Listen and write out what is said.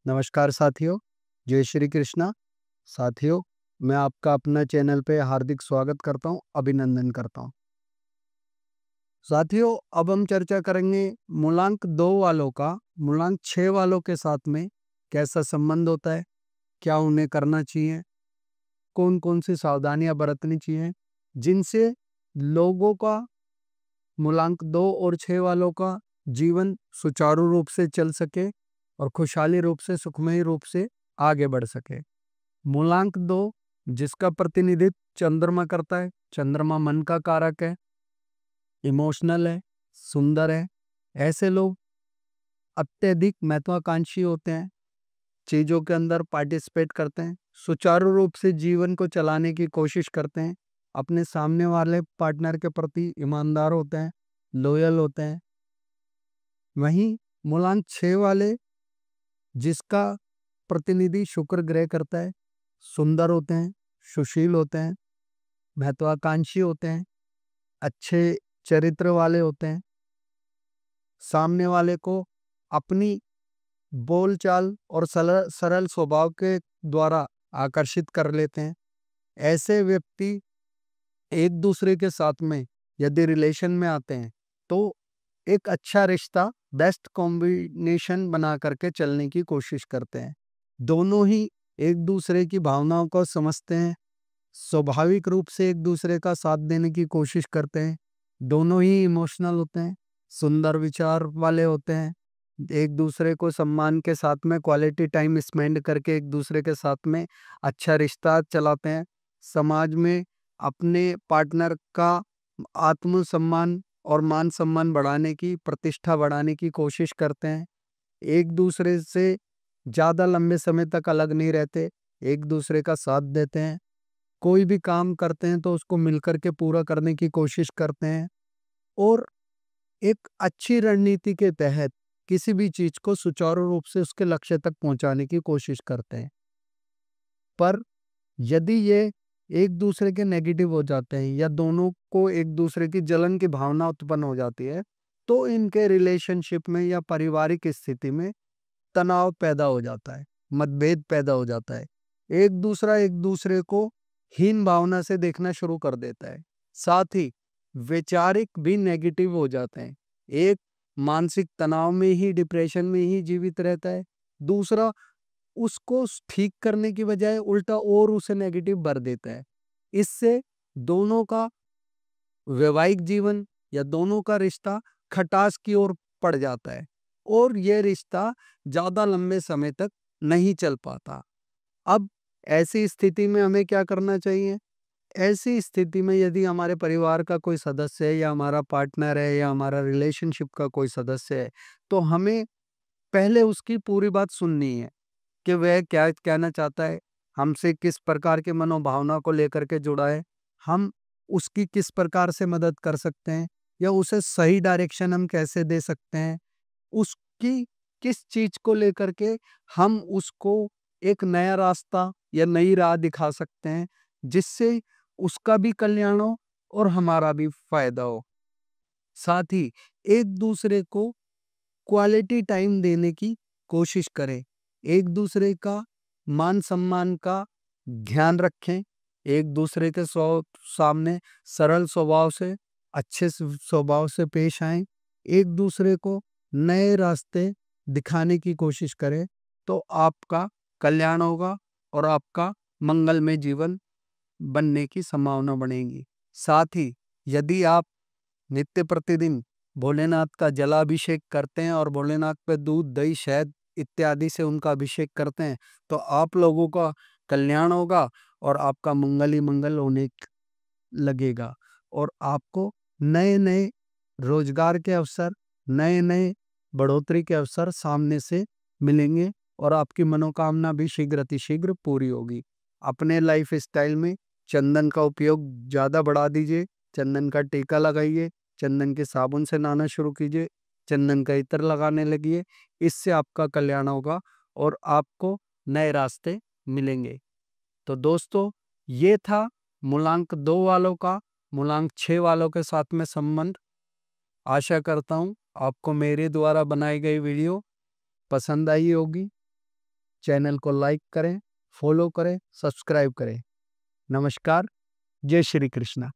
नमस्कार साथियों, जय श्री कृष्णा। साथियों, मैं आपका अपना चैनल पे हार्दिक स्वागत करता हूँ, अभिनंदन करता हूँ। साथियों, अब हम चर्चा करेंगे मूलांक 2 वालों का मूलांक 6 वालों के साथ में कैसा संबंध होता है, क्या उन्हें करना चाहिए, कौन-कौन सी सावधानियां बरतनी चाहिए, जिनसे लोगों का मूलांक 2 और 6 वालों का जीवन सुचारू रूप से चल सके और खुशहाली रूप से, सुखमय रूप से आगे बढ़ सके। मूलांक 2 जिसका प्रतिनिधित्व चंद्रमा करता है। चंद्रमा मन का कारक है, इमोशनल है, सुंदर है। ऐसे लोग अत्यधिक महत्वाकांक्षी होते हैं, चीजों के अंदर पार्टिसिपेट करते हैं, सुचारू रूप से जीवन को चलाने की कोशिश करते हैं, अपने सामने वाले पार्टनर के प्रति ईमानदार होते हैं, लॉयल होते हैं। वहीं मूलांक 6 वाले जिसका प्रतिनिधि शुक्र ग्रह करता है, सुंदर होते हैं, सुशील होते हैं, महत्वाकांक्षी होते हैं, अच्छे चरित्र वाले होते हैं, सामने वाले को अपनी बोलचाल और सरल सरल स्वभाव के द्वारा आकर्षित कर लेते हैं। ऐसे व्यक्ति एक दूसरे के साथ में यदि रिलेशन में आते हैं तो एक अच्छा रिश्ता, बेस्ट कॉम्बिनेशन बना करके चलने की कोशिश करते हैं। दोनों ही एक दूसरे की भावनाओं को समझते हैं, स्वाभाविक रूप से एक दूसरे का साथ देने की कोशिश करते हैं। दोनों ही इमोशनल होते हैं, सुंदर विचार वाले होते हैं, एक दूसरे को सम्मान के साथ में क्वालिटी टाइम स्पेंड करके एक दूसरे के साथ में अच्छा रिश्ता चलाते हैं। समाज में अपने पार्टनर का आत्मसम्मान और मान सम्मान बढ़ाने की, प्रतिष्ठा बढ़ाने की कोशिश करते हैं। एक दूसरे से ज़्यादा लंबे समय तक अलग नहीं रहते, एक दूसरे का साथ देते हैं। कोई भी काम करते हैं तो उसको मिलकर के पूरा करने की कोशिश करते हैं और एक अच्छी रणनीति के तहत किसी भी चीज को सुचारू रूप से उसके लक्ष्य तक पहुंचाने की कोशिश करते हैं। पर यदि ये एक दूसरे के नेगेटिव हो जाते हैं या दोनों को एक दूसरे की जलन की भावना उत्पन्न हो जाती है तो इनके रिलेशनशिप में या पारिवारिक स्थिति में तनाव पैदा हो जाता है, मतभेद पैदा हो जाता है। एक दूसरे को हीन भावना से देखना शुरू कर देता है। साथ ही वैचारिक भी नेगेटिव हो जाते हैं। एक मानसिक तनाव में ही, डिप्रेशन में ही जीवित रहता है, दूसरा उसको ठीक करने की बजाय उल्टा और उसे नेगेटिव भर देता है। इससे दोनों का वैवाहिक जीवन या दोनों का रिश्ता खटास की ओर पड़ जाता है और यह रिश्ता ज्यादा लंबे समय तक नहीं चल पाता। अब ऐसी स्थिति में हमें क्या करना चाहिए? ऐसी स्थिति में यदि हमारे परिवार का कोई सदस्य है या हमारा पार्टनर है या हमारा रिलेशनशिप का कोई सदस्य है तो हमें पहले उसकी पूरी बात सुननी है कि वह क्या कहना चाहता है, हमसे किस प्रकार के मनोभावना को लेकर के जुड़ा है, हम उसकी किस प्रकार से मदद कर सकते हैं या उसे सही डायरेक्शन हम कैसे दे सकते हैं, उसकी किस चीज को लेकर के हम उसको एक नया रास्ता या नई राह दिखा सकते हैं जिससे उसका भी कल्याण हो और हमारा भी फायदा हो। साथ ही एक दूसरे को क्वालिटी टाइम देने की कोशिश करें, एक दूसरे का मान सम्मान का ध्यान रखें, एक दूसरे के सामने सरल स्वभाव से, अच्छे स्वभाव से पेश आएं, एक दूसरे को नए रास्ते दिखाने की कोशिश करें तो आपका कल्याण होगा और आपका मंगलमय जीवन बनने की संभावना बढ़ेगी। साथ ही यदि आप नित्य प्रतिदिन भोलेनाथ का जलाभिषेक करते हैं और भोलेनाथ पे दूध, दही, शहद इत्यादि से उनका अभिषेक करते हैं तो आप लोगों का कल्याण होगा और आपका मंगल ही मंगल होने लगेगा और आपको नए नए रोजगार के अवसर, नए नए बढ़ोतरी के अवसर सामने से मिलेंगे और आपकी मनोकामना भी शीघ्र अतिशीघ्र पूरी होगी। अपने लाइफ स्टाइल में चंदन का उपयोग ज़्यादा बढ़ा दीजिए, चंदन का टीका लगाइए, चंदन के साबुन से नहाना शुरू कीजिए, चंदन का इत्र लगाने लगिए। इससे आपका कल्याण होगा और आपको नए रास्ते मिलेंगे। तो दोस्तों, ये था मूलांक 2 वालों का मूलांक 6 वालों के साथ में संबंध। आशा करता हूँ आपको मेरे द्वारा बनाई गई वीडियो पसंद आई होगी। चैनल को लाइक करें, फॉलो करें, सब्सक्राइब करें। नमस्कार, जय श्री कृष्णा।